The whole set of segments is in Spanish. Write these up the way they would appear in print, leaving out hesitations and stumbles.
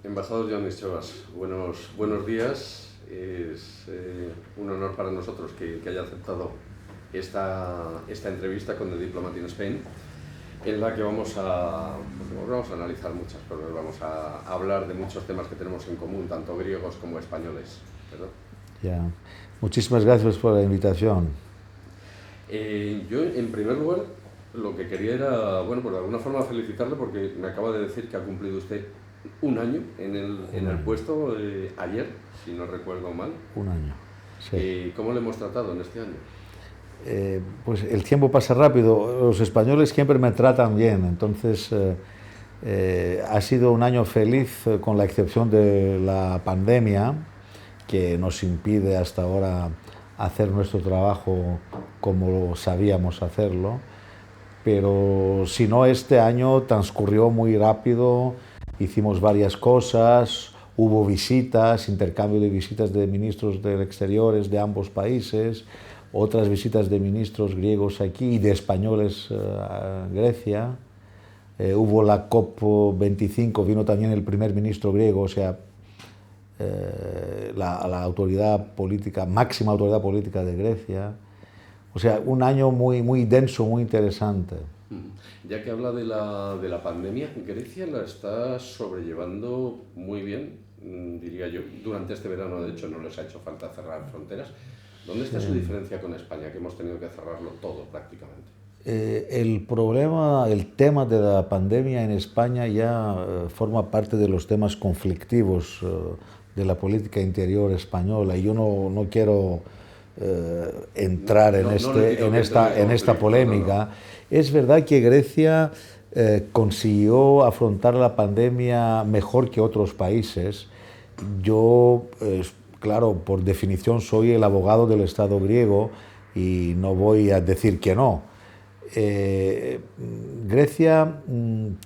Embajador John Chovas, buenos días. Es un honor para nosotros que haya aceptado esta entrevista con The Diplomat in Spain, en la que vamos a analizar muchas cosas, vamos a hablar de muchos temas que tenemos en común, tanto griegos como españoles, ¿verdad? Ya. Muchísimas gracias por la invitación. Yo, en primer lugar, lo que quería era, bueno, pues de alguna forma felicitarle, porque me acaba de decir que ha cumplido usted un año en el puesto ayer, si no recuerdo mal. Un año, sí. ¿Cómo le hemos tratado en este año? Pues el tiempo pasa rápido. Los españoles siempre me tratan bien, entonces ha sido un año feliz, con la excepción de la pandemia, que nos impide hasta ahora hacer nuestro trabajo como sabíamos hacerlo. Pero si no, este año transcurrió muy rápido, hicimos varias cosas, hubo visitas, intercambio de visitas de ministros del exteriores de ambos países, otras visitas de ministros griegos aquí y de españoles a Grecia. Hubo la COP25, vino también el primer ministro griego, o sea, la autoridad política, máxima autoridad política de Grecia. O sea, un año muy denso, muy interesante. Ya que habla de la pandemia, Grecia la está sobrellevando muy bien, diría yo. Durante este verano, de hecho, no les ha hecho falta cerrar fronteras. ¿Dónde está su diferencia con España, que hemos tenido que cerrarlo todo prácticamente? El tema de la pandemia en España ya forma parte de los temas conflictivos de la política interior española, y yo no quiero entrar en esta polémica. Es verdad que Grecia consiguió afrontar la pandemia mejor que otros países. Yo, claro, por definición soy el abogado del Estado griego y no voy a decir que no. Grecia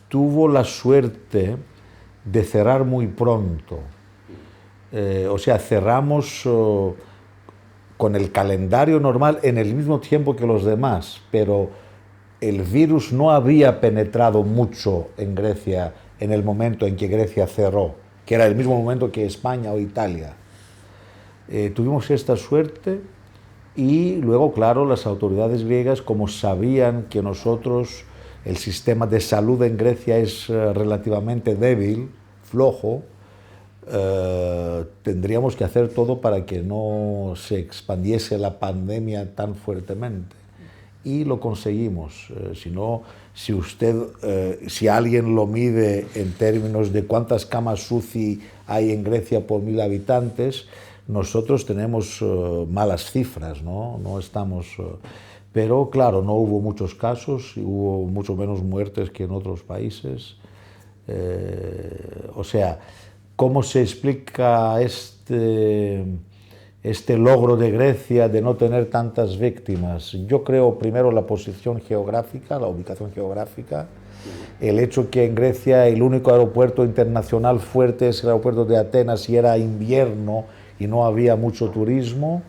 tuvo la suerte de cerrar muy pronto. O sea, cerramos con el calendario normal en el mismo tiempo que los demás, pero el virus no había penetrado mucho en Grecia en el momento en que Grecia cerró, que era el mismo momento que España o Italia. Tuvimos esta suerte, y luego, claro, las autoridades griegas, como sabían que nosotros, el sistema de salud en Grecia es relativamente débil, flojo, tendríamos que hacer todo para que no se expandiese la pandemia tan fuertemente. Y lo conseguimos. Si alguien lo mide en términos de cuántas camas UCI hay en Grecia por 1000 habitantes, nosotros tenemos malas cifras, no estamos... pero claro, no hubo muchos casos y hubo mucho menos muertes que en otros países. O sea, ¿cómo se explica este logro de Grecia de no tener tantas víctimas? Yo creo primero la posición geográfica, la ubicación geográfica, el hecho que en Grecia el único aeropuerto internacional fuerte es el aeropuerto de Atenas, y era invierno y no había mucho turismo.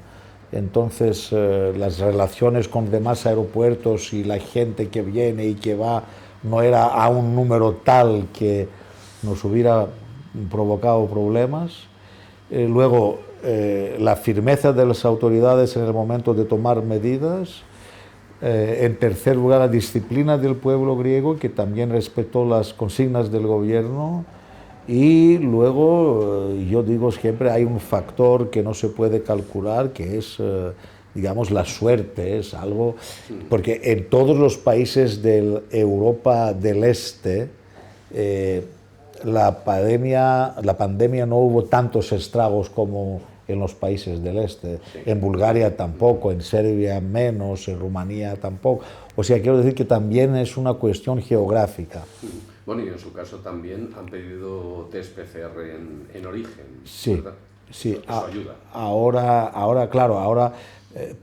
Entonces las relaciones con demás aeropuertos y la gente que viene y que va no era a un número tal que nos hubiera provocado problemas. Luego, la firmeza de las autoridades en el momento de tomar medidas. En tercer lugar, la disciplina del pueblo griego, que también respetó las consignas del gobierno. Y luego, yo digo siempre, hay un factor que no se puede calcular, que es, digamos, la suerte. Es algo, porque en todos los países de Europa del Este, la pandemia no hubo tantos estragos como en los países del Este. En Bulgaria tampoco, en Serbia menos, en Rumanía tampoco. O sea, quiero decir que también es una cuestión geográfica. Bueno, y en su caso también han pedido test PCR en origen, Sí, ¿verdad? sí. Eso ayuda. Ahora,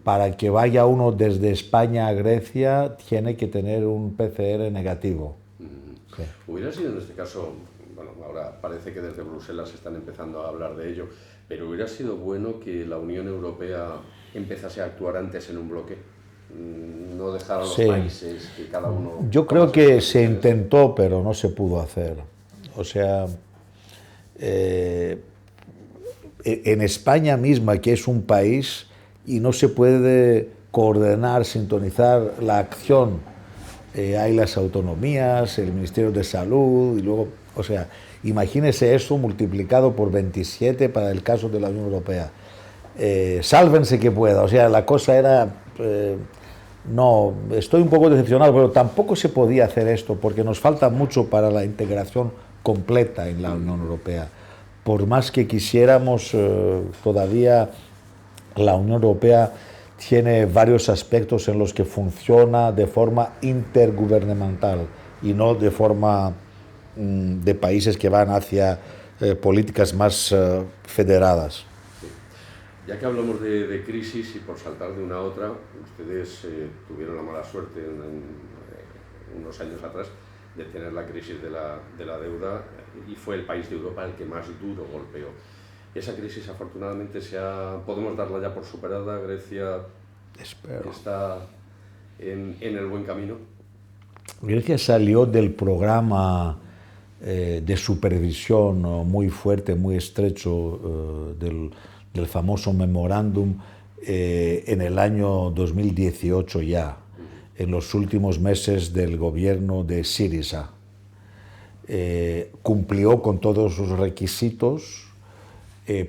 para que vaya uno desde España a Grecia, tiene que tener un PCR negativo. Sí. Hubiera sido en este caso, bueno, ahora parece que desde Bruselas están empezando a hablar de ello, pero hubiera sido bueno que la Unión Europea empezase a actuar antes en un bloque, no dejar a los países que cada uno... Yo creo que se intentó, pero no se pudo hacer. O sea, En España misma, que es un país, y no se puede coordinar, sintonizar la acción. Hay las autonomías, el Ministerio de Salud, y luego, o sea, imagínese eso multiplicado por 27 para el caso de la Unión Europea. Sálvense que pueda, o sea, la cosa era... no, estoy un poco decepcionado, pero tampoco se podía hacer esto porque nos falta mucho para la integración completa en la Unión Europea. Por más que quisiéramos, todavía la Unión Europea tiene varios aspectos en los que funciona de forma intergubernamental y no de forma de países que van hacia políticas más federadas. Ya que hablamos de crisis y por saltar de una a otra, ustedes tuvieron la mala suerte unos años atrás de tener la crisis de la deuda y fue el país de Europa el que más duro golpeó. Esa crisis afortunadamente podemos darla ya por superada. Grecia está en el buen camino. Grecia salió del programa de supervisión muy fuerte, muy estrecho del famoso memorándum en el año 2018 ya, en los últimos meses del gobierno de Syriza. Cumplió con todos sus requisitos,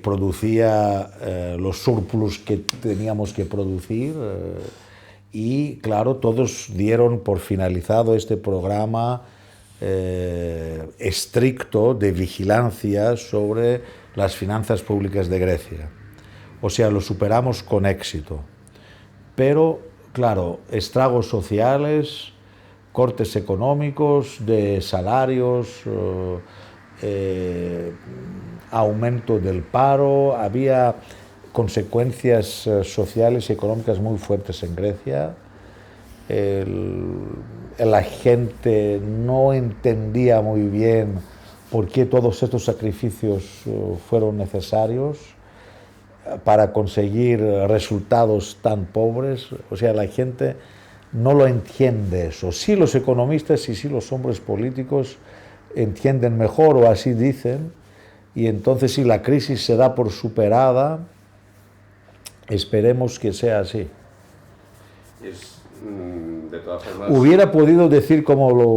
producía los surplus que teníamos que producir y, claro, todos dieron por finalizado este programa estricto de vigilancia sobre las finanzas públicas de Grecia. O sea, lo superamos con éxito. Pero, claro, estragos sociales, cortes económicos, de salarios, aumento del paro, había consecuencias sociales y económicas muy fuertes en Grecia. La gente no entendía muy bien por qué todos estos sacrificios fueron necesarios para conseguir resultados tan pobres. O sea, la gente no lo entiende eso. Sí los economistas y sí los hombres políticos entienden mejor, o así dicen, y entonces si la crisis se da por superada, esperemos que sea así. De todas formas... Hubiera podido decir, como lo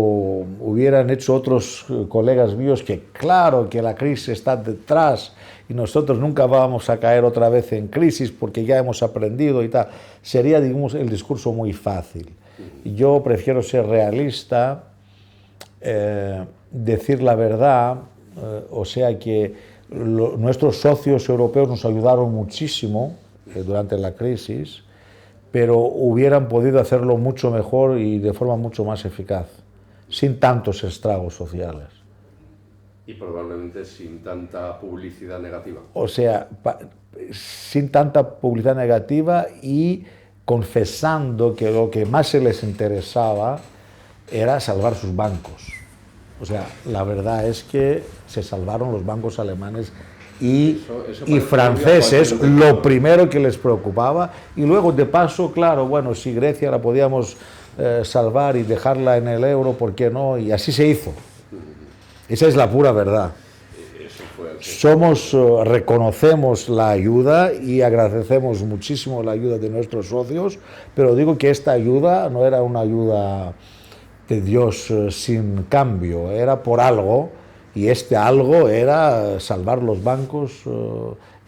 hubieran hecho otros colegas míos, que claro que la crisis está detrás y nosotros nunca vamos a caer otra vez en crisis porque ya hemos aprendido y tal. Sería, digamos, el discurso muy fácil. Yo prefiero ser realista, decir la verdad, o sea que nuestros socios europeos nos ayudaron muchísimo durante la crisis, pero hubieran podido hacerlo mucho mejor y de forma mucho más eficaz, sin tantos estragos sociales. Y probablemente sin tanta publicidad negativa. O sea, sin tanta publicidad negativa y confesando que lo que más se les interesaba era salvar sus bancos. O sea, la verdad es que se salvaron los bancos alemanes y franceses, lo primero que les preocupaba, y luego de paso, claro, bueno, si Grecia la podíamos salvar y dejarla en el euro, ¿por qué no? Y así se hizo. Esa es la pura verdad. Reconocemos la ayuda y agradecemos muchísimo la ayuda de nuestros socios, pero digo que esta ayuda no era una ayuda de Dios sin cambio, era por algo. Y este algo era salvar los bancos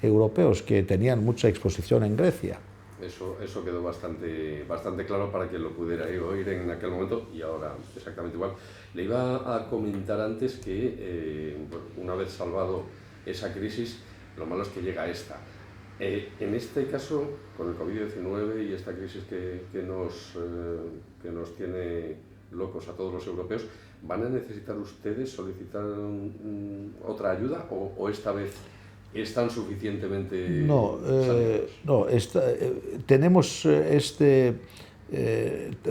europeos que tenían mucha exposición en Grecia. Eso quedó bastante claro para quien lo pudiera oír en aquel momento y ahora exactamente igual. Le iba a comentar antes que una vez salvado esa crisis, lo malo es que llega esta. En este caso, con el COVID-19 y esta crisis que nos tiene locos a todos los europeos, ¿van a necesitar ustedes solicitar otra ayuda o esta vez están suficientemente tenemos este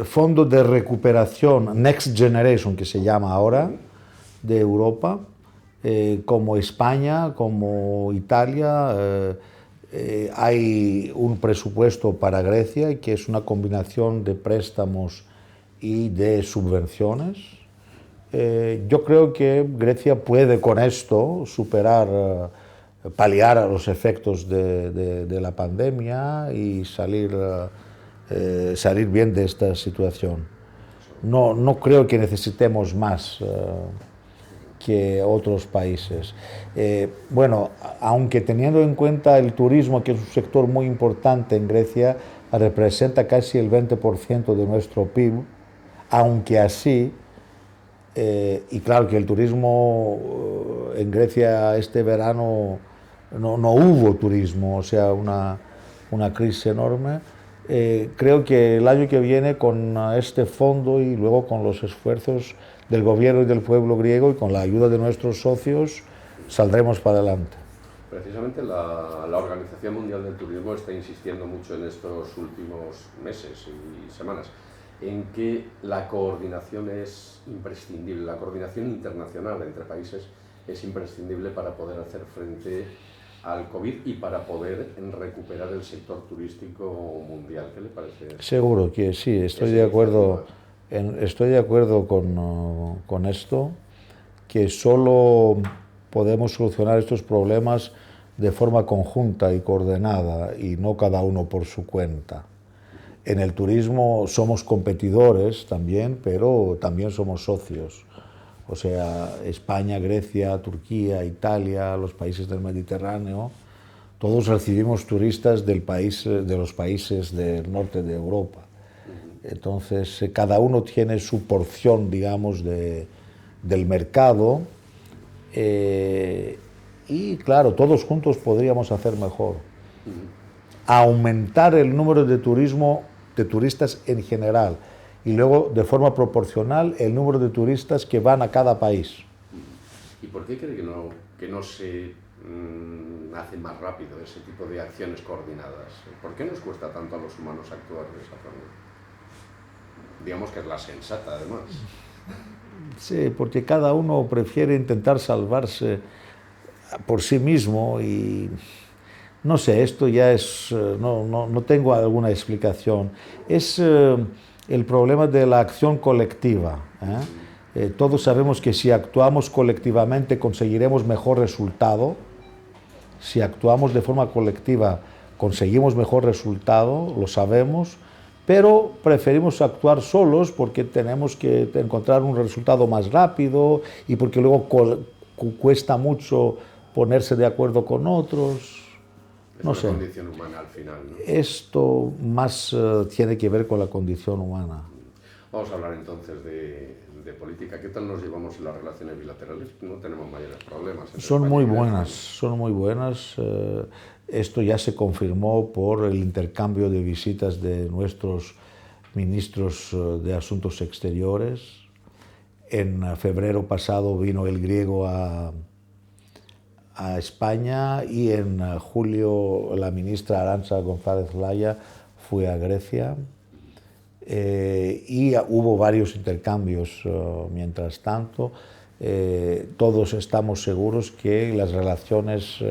fondo de recuperación Next Generation, que se llama ahora, de Europa, como España, como Italia. Hay un presupuesto para Grecia, que es una combinación de préstamos y de subvenciones. yo creo que Grecia puede con esto superar, paliar a los efectos de la pandemia y salir bien de esta situación. No creo que necesitemos más que otros países. Bueno, aunque teniendo en cuenta el turismo, que es un sector muy importante en Grecia, representa casi el 20% de nuestro PIB, aunque así, y claro que el turismo en Grecia este verano no hubo turismo, o sea, una crisis enorme. Creo que el año que viene con este fondo y luego con los esfuerzos del gobierno y del pueblo griego y con la ayuda de nuestros socios saldremos para adelante. Precisamente la Organización Mundial del Turismo está insistiendo mucho en estos últimos meses y semanas en que la coordinación es imprescindible, la coordinación internacional entre países es imprescindible para poder hacer frente al COVID y para poder recuperar el sector turístico mundial. ¿Qué le parece? Seguro que sí, estoy de acuerdo con esto, que solo podemos solucionar estos problemas de forma conjunta y coordinada y no cada uno por su cuenta. En el turismo somos competidores también, pero también somos socios. O sea, España, Grecia, Turquía, Italia, los países del Mediterráneo, todos recibimos turistas de los países del norte de Europa. Entonces, cada uno tiene su porción, digamos, del mercado y, claro, todos juntos podríamos hacer mejor. Aumentar el número de turistas en general y luego, de forma proporcional, el número de turistas que van a cada país. ¿Y por qué cree que no se hace más rápido ese tipo de acciones coordinadas? ¿Por qué nos cuesta tanto a los humanos actuar de esa forma? Digamos que es la sensata, además. Sí, porque cada uno prefiere intentar salvarse por sí mismo y no sé, esto ya es, no tengo alguna explicación. Es el problema de la acción colectiva. Todos sabemos que si actuamos colectivamente conseguiremos mejor resultado. Si actuamos de forma colectiva conseguimos mejor resultado, lo sabemos, pero preferimos actuar solos porque tenemos que encontrar un resultado más rápido y porque luego cuesta mucho ponerse de acuerdo con otros. No sé. Es una condición humana al final, ¿no? Esto más tiene que ver con la condición humana. Vamos a hablar entonces de política. ¿Qué tal nos llevamos en las relaciones bilaterales? No tenemos mayores problemas. Son muy buenas, son muy buenas. Esto ya se confirmó por el intercambio de visitas de nuestros ministros de Asuntos Exteriores. En febrero pasado vino el griego a España y en julio la ministra Arantxa González Laya fue a Grecia y hubo varios intercambios mientras tanto. Todos estamos seguros que las relaciones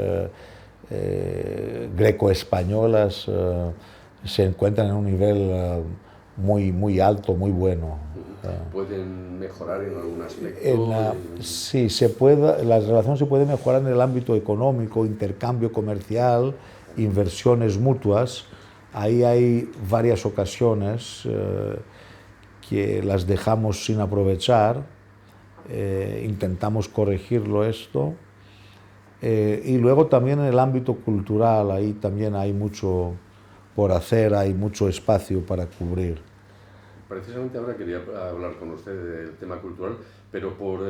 greco-españolas se encuentran en un nivel muy alto, muy bueno. ¿Pueden mejorar en algún aspecto? Sí, las relaciones se pueden mejorar en el ámbito económico, intercambio comercial, inversiones mutuas. Ahí hay varias ocasiones que las dejamos sin aprovechar, intentamos corregirlo esto. Y luego también en el ámbito cultural, ahí también hay mucho por hacer, hay mucho espacio para cubrir. Precisamente ahora quería hablar con usted del tema cultural, pero por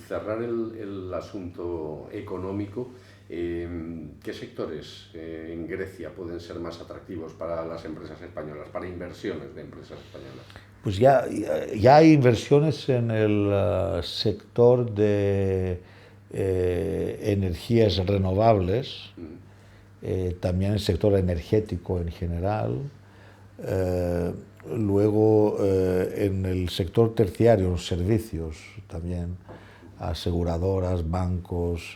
cerrar el asunto económico, ¿qué sectores en Grecia pueden ser más atractivos para las empresas españolas, para inversiones de empresas españolas? Pues ya hay inversiones en el sector de energías renovables, también el sector energético en general. Luego en el sector terciario, los servicios también, aseguradoras, bancos,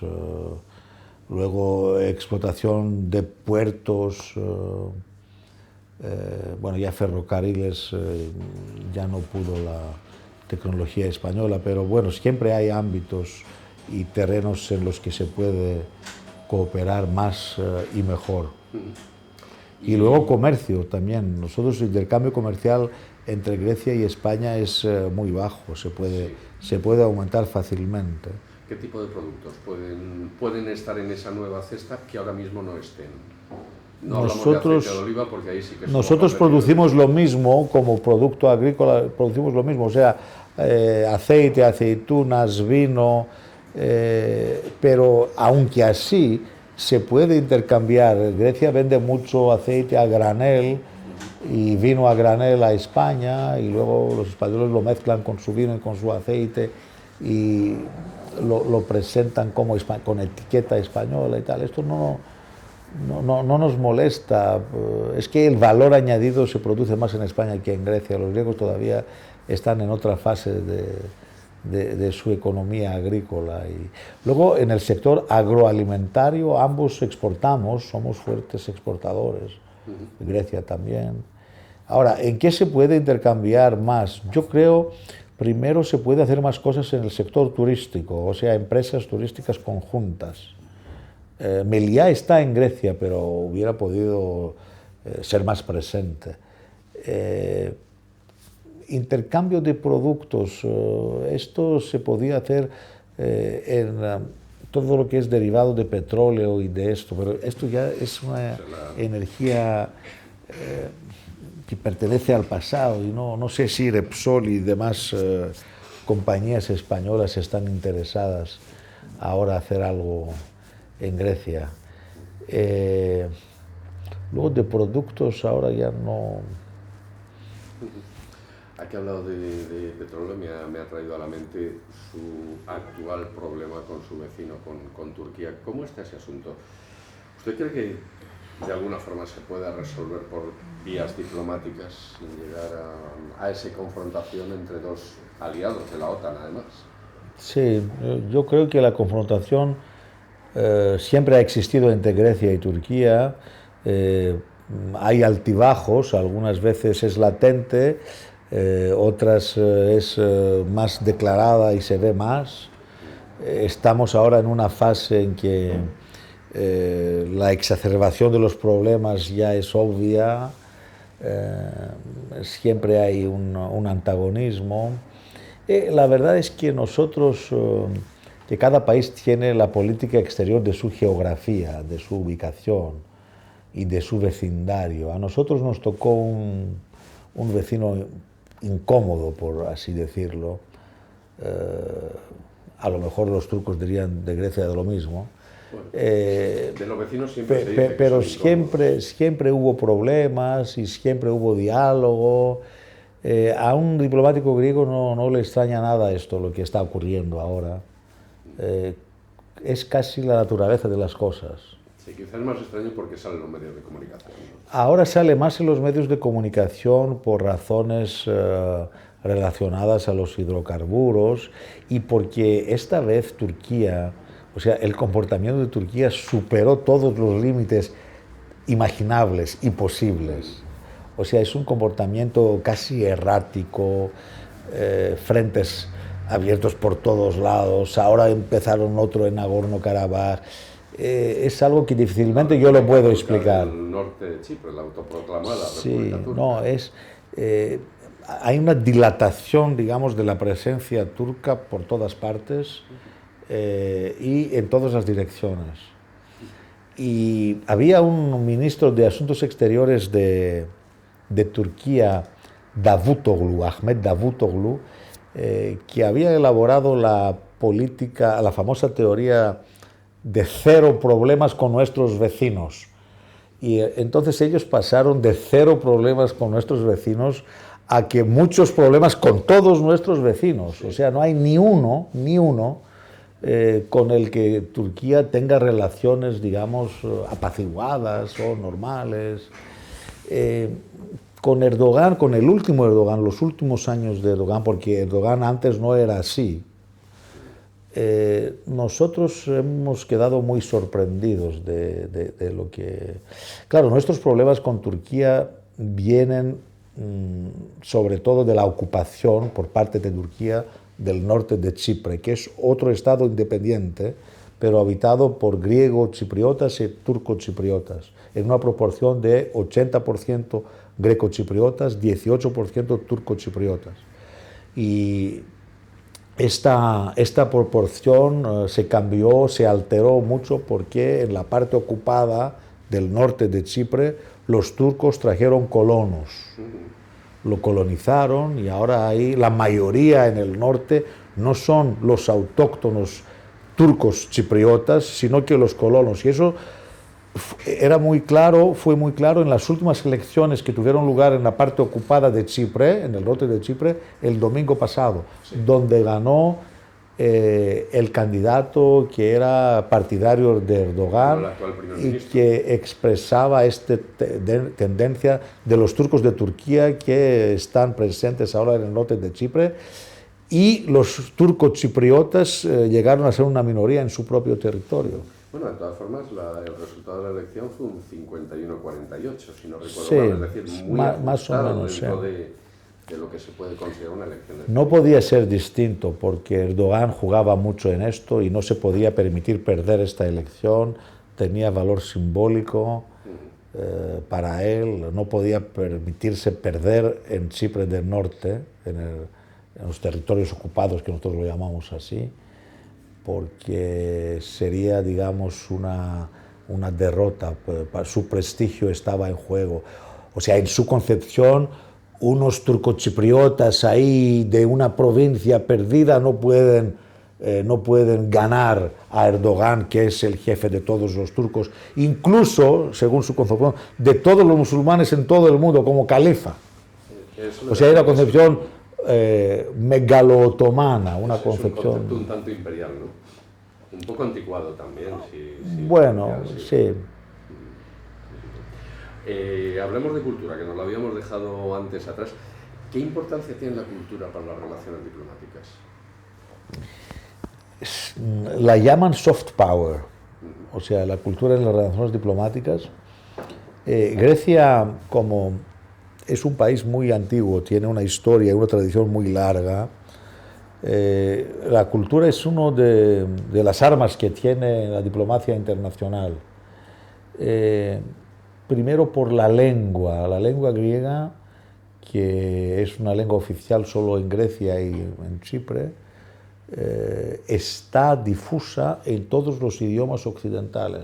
luego explotación de puertos, bueno, ya ferrocarriles ya no pudo tecnología española, pero bueno, siempre hay ámbitos y terrenos en los que se puede cooperar más y mejor. Y luego comercio también. Nosotros el intercambio comercial entre Grecia y España es muy bajo, se puede aumentar fácilmente. ¿Qué tipo de productos pueden estar en esa nueva cesta que ahora mismo no estén? No hablamos de aceite de oliva porque ahí sí que nosotros producimos lo mismo como producto agrícola, producimos lo mismo, o sea, aceite, aceitunas, vino, pero aunque así se puede intercambiar. Grecia vende mucho aceite a granel y vino a granel a España, y luego los españoles lo mezclan con su vino y con su aceite y lo presentan como con etiqueta española y tal. Esto no nos molesta, es que el valor añadido se produce más en España que en Grecia. Los griegos todavía están en otra fase de su economía agrícola. Y luego en el sector agroalimentario ambos exportamos, somos fuertes exportadores, Grecia también. Ahora, ¿en qué se puede intercambiar más? Yo creo, primero se puede hacer más cosas en el sector turístico, o sea, empresas turísticas conjuntas. Meliá está en Grecia, pero hubiera podido ser más presente. Intercambio de productos, esto se podía hacer en todo lo que es derivado de petróleo y de esto, pero esto ya es una energía que pertenece al pasado, y no sé si Repsol y demás compañías españolas están interesadas ahora en hacer algo en Grecia. Luego de productos ahora ya no. Aquí ha hablado de petróleo, me ha traído a la mente su actual problema con su vecino, con Turquía. ¿Cómo está ese asunto? ¿Usted cree que de alguna forma se pueda resolver por vías diplomáticas sin llegar a esa confrontación entre dos aliados de la OTAN, además? Sí, yo creo que la confrontación siempre ha existido entre Grecia y Turquía. Hay altibajos, algunas veces es latente, otras es más declarada y se ve más. Estamos ahora en una fase en que la exacerbación de los problemas ya es obvia, siempre hay un antagonismo. La verdad es que nosotros, que cada país tiene la política exterior de su geografía, de su ubicación y de su vecindario. A nosotros nos tocó un vecino incómodo, por así decirlo. A lo mejor los turcos dirían de Grecia de lo mismo. Bueno, de los vecinos siempre se dice pero siempre hubo problemas y siempre hubo diálogo. A un diplomático griego no le extraña nada esto, lo que está ocurriendo ahora. Es casi la naturaleza de las cosas. Sí, quizás es más extraño porque salen los medios de comunicación, ¿no? Ahora sale más en los medios de comunicación por razones relacionadas a los hidrocarburos, y porque esta vez Turquía, o sea, el comportamiento de Turquía superó todos los límites imaginables y posibles. O sea, es un comportamiento casi errático, frentes abiertos por todos lados. Ahora empezaron otro en Nagorno-Karabaj. Es algo que difícilmente yo lo puedo explicar. El norte de Chipre, la autoproclamada Sí, República Turca. no, hay una dilatación, digamos, de la presencia turca por todas partes y en todas las direcciones. Y había un ministro de Asuntos Exteriores de Turquía, Ahmet Davutoglu, que había elaborado la política, la famosa teoría de cero problemas con nuestros vecinos. Y entonces ellos pasaron de cero problemas con nuestros vecinos a que muchos problemas con todos nuestros vecinos. O sea, no hay ni uno con el que Turquía tenga relaciones, digamos, apaciguadas o normales. Con Erdogan, con el último Erdogan, los últimos años de Erdogan, porque Erdogan antes no era así, nosotros hemos quedado muy sorprendidos de lo que... Claro, nuestros problemas con Turquía vienen sobre todo de la ocupación por parte de Turquía del norte de Chipre, que es otro estado independiente, pero habitado por griegos chipriotas y turcos chipriotas, en una proporción de 80% greco-chipriotas, 18% turco-chipriotas. Y esta proporción se cambió, se alteró mucho porque en la parte ocupada del norte de Chipre los turcos trajeron colonos, lo colonizaron y ahora ahí la mayoría en el norte no son los autóctonos turcos chipriotas, sino que los colonos. Y eso era muy claro, fue muy claro en las últimas elecciones que tuvieron lugar en la parte ocupada de Chipre, en el norte de Chipre, el domingo pasado, sí, donde ganó el candidato que era partidario de Erdogan y que expresaba esta tendencia de los turcos de Turquía que están presentes ahora en el norte de Chipre, y los turcos chipriotas llegaron a ser una minoría en su propio territorio. Bueno, de todas formas, el resultado de la elección fue un 51-48, si no recuerdo sí, mal, es decir, muy más o menos, dentro de lo que se puede considerar una elección. No podía ser distinto, porque Erdogan jugaba mucho en esto y no se podía permitir perder esta elección, tenía valor simbólico para él, no podía permitirse perder en Chipre del Norte, en los territorios ocupados, que nosotros lo llamamos así, porque sería, digamos, una derrota, su prestigio estaba en juego. O sea, en su concepción, unos turcochipriotas ahí de una provincia perdida no pueden ganar a Erdogan, que es el jefe de todos los turcos, incluso, según su concepción, de todos los musulmanes en todo el mundo, como califa. O sea, hay una concepción megalo-otomana, una concepción... Es un concepto un tanto imperial, ¿no? Un poco anticuado también. Bueno, sí. Hablemos de cultura, que nos lo habíamos dejado antes atrás. ¿Qué importancia tiene la cultura para las relaciones diplomáticas? La llaman soft power, o sea, la cultura en las relaciones diplomáticas. Grecia, como es un país muy antiguo, tiene una historia y una tradición muy larga. La cultura es una de las armas que tiene la diplomacia internacional. Primero por la lengua griega, que es una lengua oficial solo en Grecia y en Chipre, está difusa en todos los idiomas occidentales.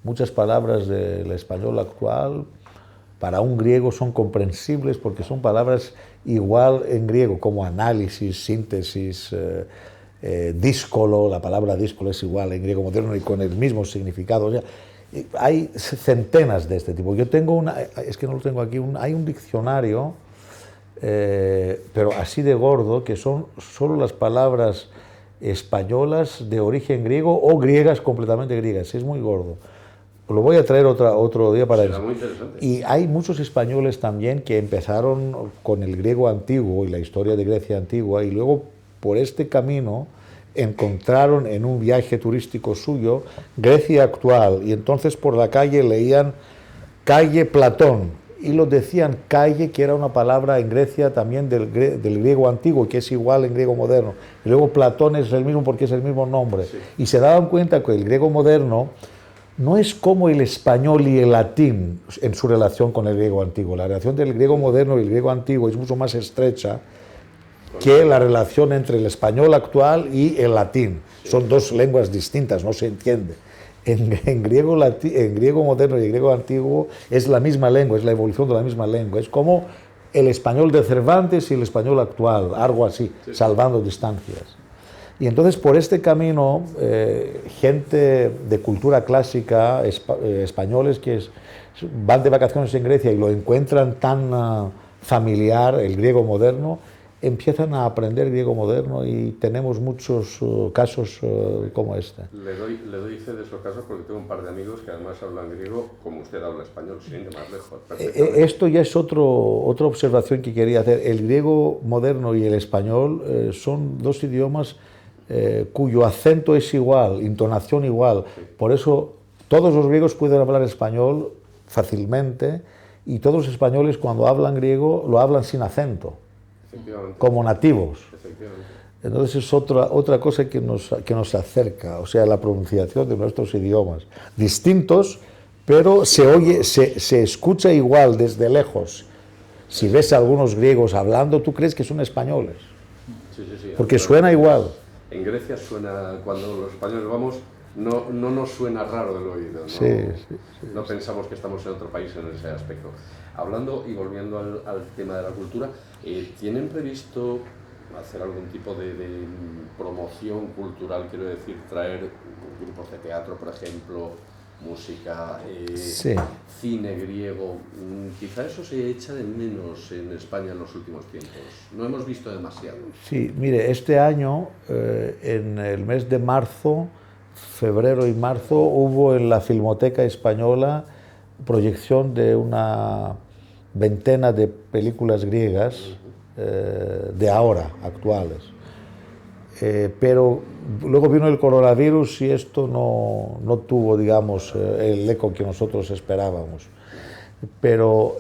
Muchas palabras del español actual para un griego son comprensibles porque son palabras igual en griego, como análisis, síntesis, díscolo, la palabra díscolo es igual en griego moderno y con el mismo significado. O sea, hay centenas de este tipo. Yo tengo es que no lo tengo aquí, hay un diccionario, pero así de gordo, que son solo las palabras españolas de origen griego o griegas, completamente griegas. Es muy gordo. Lo voy a traer otro día para eso. Muy interesante. Y hay muchos españoles también que empezaron con el griego antiguo y la historia de Grecia antigua, y luego por este camino encontraron en un viaje turístico suyo Grecia actual, y entonces por la calle leían calle Platón y lo decían calle, que era una palabra en Grecia también del griego antiguo, que es igual en griego moderno. Y luego Platón es el mismo porque es el mismo nombre. Sí. Y se daban cuenta que el griego moderno no es como el español y el latín en su relación con el griego antiguo. La relación del griego moderno y el griego antiguo es mucho más estrecha que la relación entre el español actual y el latín. Sí. Son dos lenguas distintas, no se entiende. En griego moderno y el griego antiguo es la misma lengua, es la evolución de la misma lengua. Es como el español de Cervantes y el español actual, algo así, sí, salvando distancias. Y entonces por este camino, gente de cultura clásica, españoles que van de vacaciones en Grecia y lo encuentran tan familiar, el griego moderno, empiezan a aprender griego moderno, y tenemos muchos casos como este. Le doy fe de esos casos porque tengo un par de amigos que además hablan griego como usted habla español, sin ir más lejos. Esto ya es otra observación que quería hacer. El griego moderno y el español son dos idiomas cuyo acento es igual, intonación igual. Sí. Por eso todos los griegos pueden hablar español fácilmente y todos los españoles cuando hablan griego lo hablan sin acento, como nativos. Entonces es otra cosa que nos acerca, o sea, la pronunciación de nuestros idiomas, distintos, pero se escucha igual desde lejos. Si ves a algunos griegos hablando, tú crees que son españoles, porque suena igual. En Grecia suena, cuando los españoles vamos, no nos suena raro del oído, ¿no? Sí. No pensamos que estamos en otro país en ese aspecto. Hablando y volviendo al tema de la cultura, ¿tienen previsto hacer algún tipo de promoción cultural? Quiero decir, traer grupos de teatro, por ejemplo, música, cine griego. Quizá eso se echa de menos en España en los últimos tiempos. No hemos visto demasiado. Sí, mire, este año, en el mes de marzo, febrero y marzo, hubo en la Filmoteca Española proyección de una veintena de películas griegas de ahora, actuales. Pero luego vino el coronavirus y esto no tuvo, digamos, el eco que nosotros esperábamos. Pero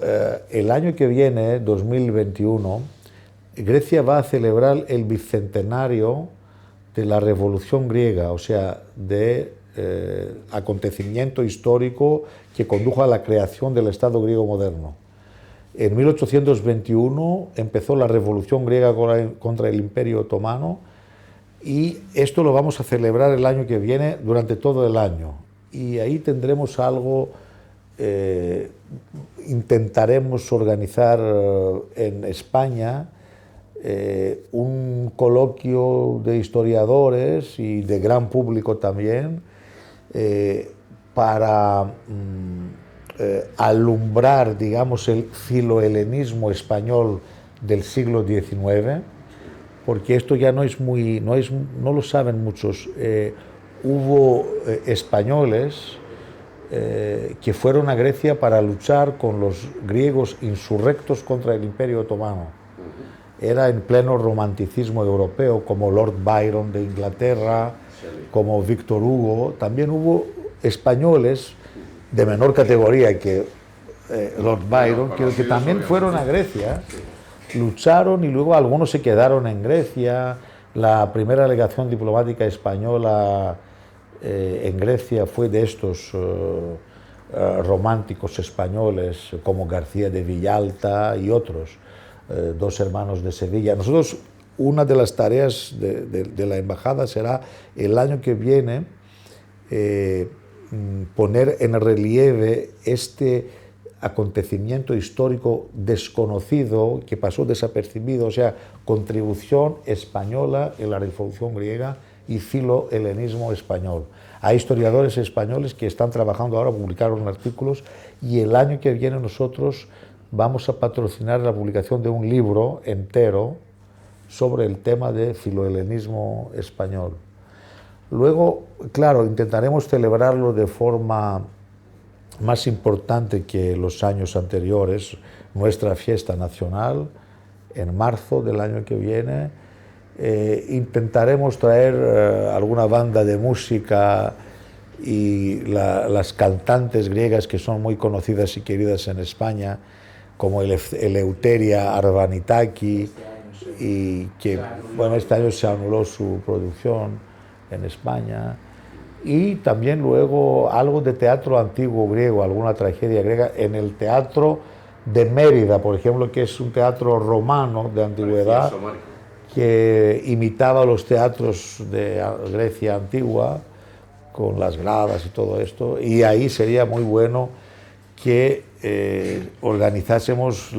el año que viene, 2021, Grecia va a celebrar el bicentenario de la Revolución griega, o sea, de acontecimiento histórico que condujo a la creación del Estado griego moderno. En 1821 empezó la Revolución griega contra el Imperio Otomano y esto lo vamos a celebrar el año que viene durante todo el año. Y ahí tendremos algo, intentaremos organizar en España un coloquio de historiadores y de gran público también para alumbrar, digamos, el filohelenismo español del siglo XIX, porque esto ya no lo saben muchos. Hubo españoles que fueron a Grecia para luchar con los griegos insurrectos contra el Imperio Otomano. Era en pleno romanticismo europeo, como Lord Byron de Inglaterra, como Víctor Hugo. También hubo españoles de menor categoría que Lord Byron, que también fueron a Grecia, lucharon y luego algunos se quedaron en Grecia. La primera delegación diplomática española en Grecia fue de estos románticos españoles como García de Villalta y otros, dos hermanos de Sevilla. Nosotros, una de las tareas de la embajada será el año que viene poner en relieve este acontecimiento histórico desconocido que pasó desapercibido, o sea, contribución española en la Revolución griega y filohelenismo español. Hay historiadores españoles que están trabajando ahora, publicaron artículos, y el año que viene nosotros vamos a patrocinar la publicación de un libro entero sobre el tema de filohelenismo español. Luego, claro, intentaremos celebrarlo de forma más importante que los años anteriores, nuestra fiesta nacional, en marzo del año que viene. Intentaremos traer alguna banda de música y las cantantes griegas que son muy conocidas y queridas en España, como Eleuteria Arvanitaki, y que, bueno, este año se anuló su producción en España, y también luego algo de teatro antiguo griego, alguna tragedia griega en el teatro de Mérida, por ejemplo, que es un teatro romano de antigüedad que imitaba los teatros de Grecia antigua con las gradas y todo esto, y ahí sería muy bueno que organizásemos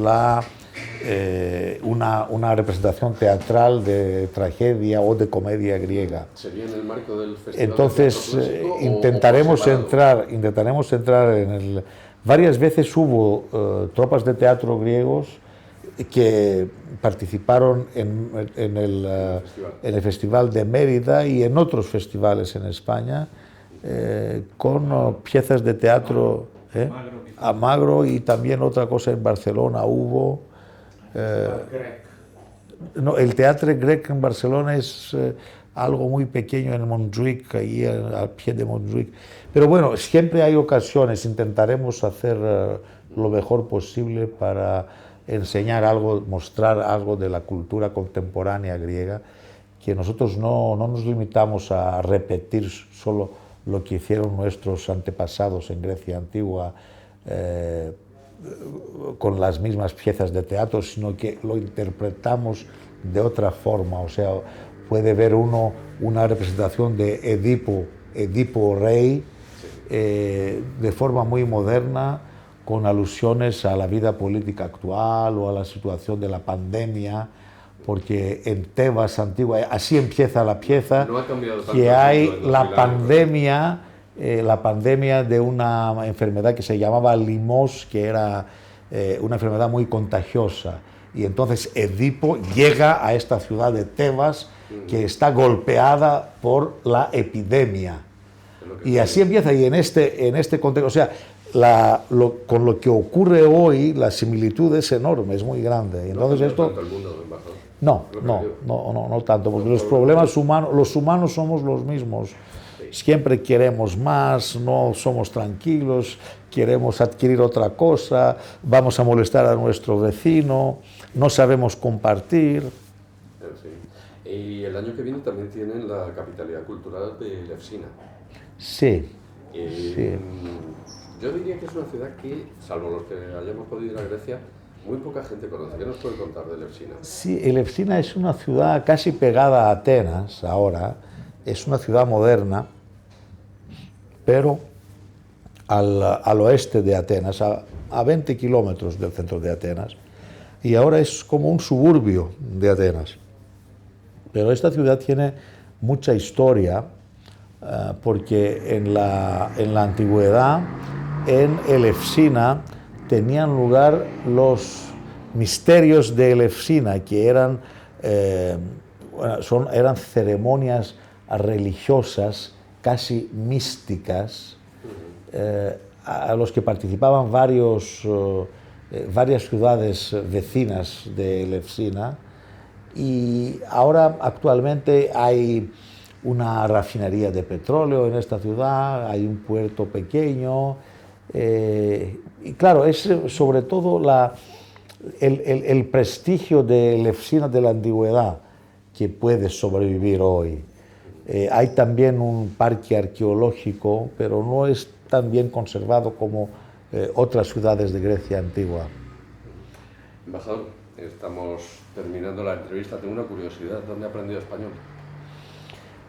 una representación teatral de tragedia o de comedia griega. ¿Sería en el marco del Festival Entonces, de Teatro Clásico intentaremos entrar en el... Varias veces hubo tropas de teatro griegos que participaron en el Festival de Mérida y en otros festivales en España con piezas de teatro... Amagro, y también otra cosa en Barcelona hubo. No, el Teatre Grec en Barcelona es algo muy pequeño en Montjuïc, ahí al pie de Montjuïc. Pero bueno, siempre hay ocasiones, intentaremos hacer lo mejor posible para enseñar algo, mostrar algo de la cultura contemporánea griega, que nosotros no nos limitamos a repetir solo lo que hicieron nuestros antepasados en Grecia antigua con las mismas piezas de teatro, sino que lo interpretamos de otra forma. O sea, puede ver uno una representación de Edipo rey, de forma muy moderna, con alusiones a la vida política actual o a la situación de la pandemia, porque en Tebas antigua, así empieza la pieza, no ha cambiado tanto que hay la pandemia de una enfermedad que se llamaba limos, que era una enfermedad muy contagiosa. Y entonces Edipo llega a esta ciudad de Tebas, que está golpeada por la epidemia. Y así empieza, y en este contexto, o sea, con lo que ocurre hoy, la similitud es enorme, es muy grande. Y entonces esto... No tanto, porque los problemas humanos, los humanos somos los mismos. Siempre queremos más, no somos tranquilos, queremos adquirir otra cosa, vamos a molestar a nuestro vecino, no sabemos compartir. Sí. Y el año que viene también tienen la capitalidad cultural de Elefsina. Sí. Yo diría que es una ciudad que, salvo los que hayamos podido ir a Grecia, muy poca gente conoce. ¿Qué nos puede contar de Elefsina? Sí, Elefsina es una ciudad casi pegada a Atenas ahora, es una ciudad moderna, pero al oeste de Atenas, a 20 kilómetros del centro de Atenas, y ahora es como un suburbio de Atenas. Pero esta ciudad tiene mucha historia, porque en la antigüedad, en Elefsina, tenían lugar los misterios de Elefsina, que eran ceremonias religiosas casi místicas, a los que participaban varias ciudades vecinas de Elefsina. Y ahora actualmente hay una refinería de petróleo en esta ciudad, hay un puerto pequeño, y claro, es sobre todo el prestigio de Elefsina de la antigüedad que puede sobrevivir hoy. Hay también un parque arqueológico, pero no es tan bien conservado como otras ciudades de Grecia antigua. Embajador, estamos terminando la entrevista. Tengo una curiosidad. ¿Dónde aprendió español?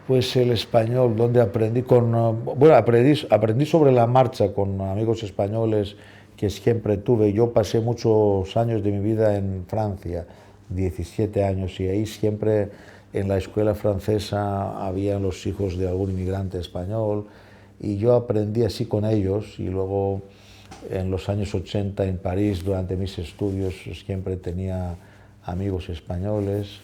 Pues el español, donde aprendí aprendí sobre la marcha con amigos españoles que siempre tuve. Yo pasé muchos años de mi vida en Francia, 17 años, y ahí siempre en la escuela francesa habían los hijos de algún inmigrante español, y yo aprendí así con ellos. Y luego en los años 80 en París, durante mis estudios, siempre tenía amigos españoles.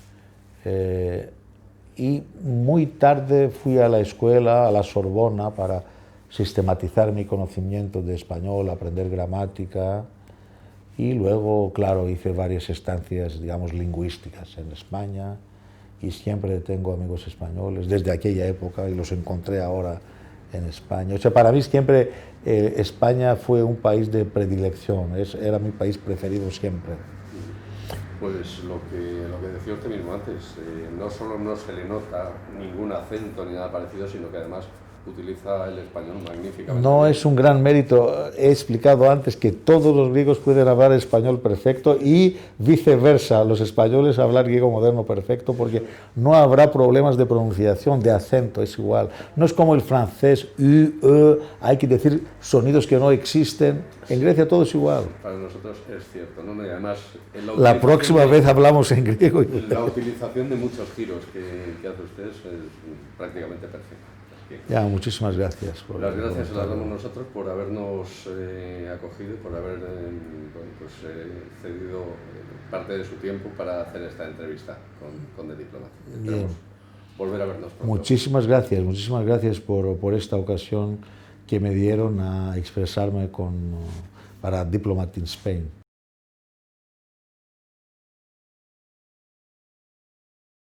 Y muy tarde fui a la escuela, a la Sorbona, para sistematizar mi conocimiento de español, aprender gramática, y luego, claro, hice varias estancias, digamos, lingüísticas en España, y siempre tengo amigos españoles desde aquella época, y los encontré ahora en España. O sea, para mí siempre España fue un país de predilección, era mi país preferido siempre. Pues lo que decía usted mismo antes, no solo no se le nota ningún acento ni nada parecido, sino que además utiliza el español magníficamente. No es un gran mérito. He explicado antes que todos los griegos pueden hablar español perfecto y viceversa, los españoles hablar griego moderno perfecto, porque no habrá problemas de pronunciación, de acento, es igual. No es como el francés, hay que decir sonidos que no existen. En Grecia todo es igual. Para nosotros es cierto, ¿no? Y además, la próxima vez hablamos en griego. La utilización de muchos giros que hace usted es prácticamente perfecta. Ya, muchísimas gracias. Las gracias se las damos nosotros por habernos acogido y por haber cedido parte de su tiempo para hacer esta entrevista con The Diplomat. Esperamos volver a vernos pronto. Muchísimas gracias por esta ocasión que me dieron a expresarme para Diplomat in Spain.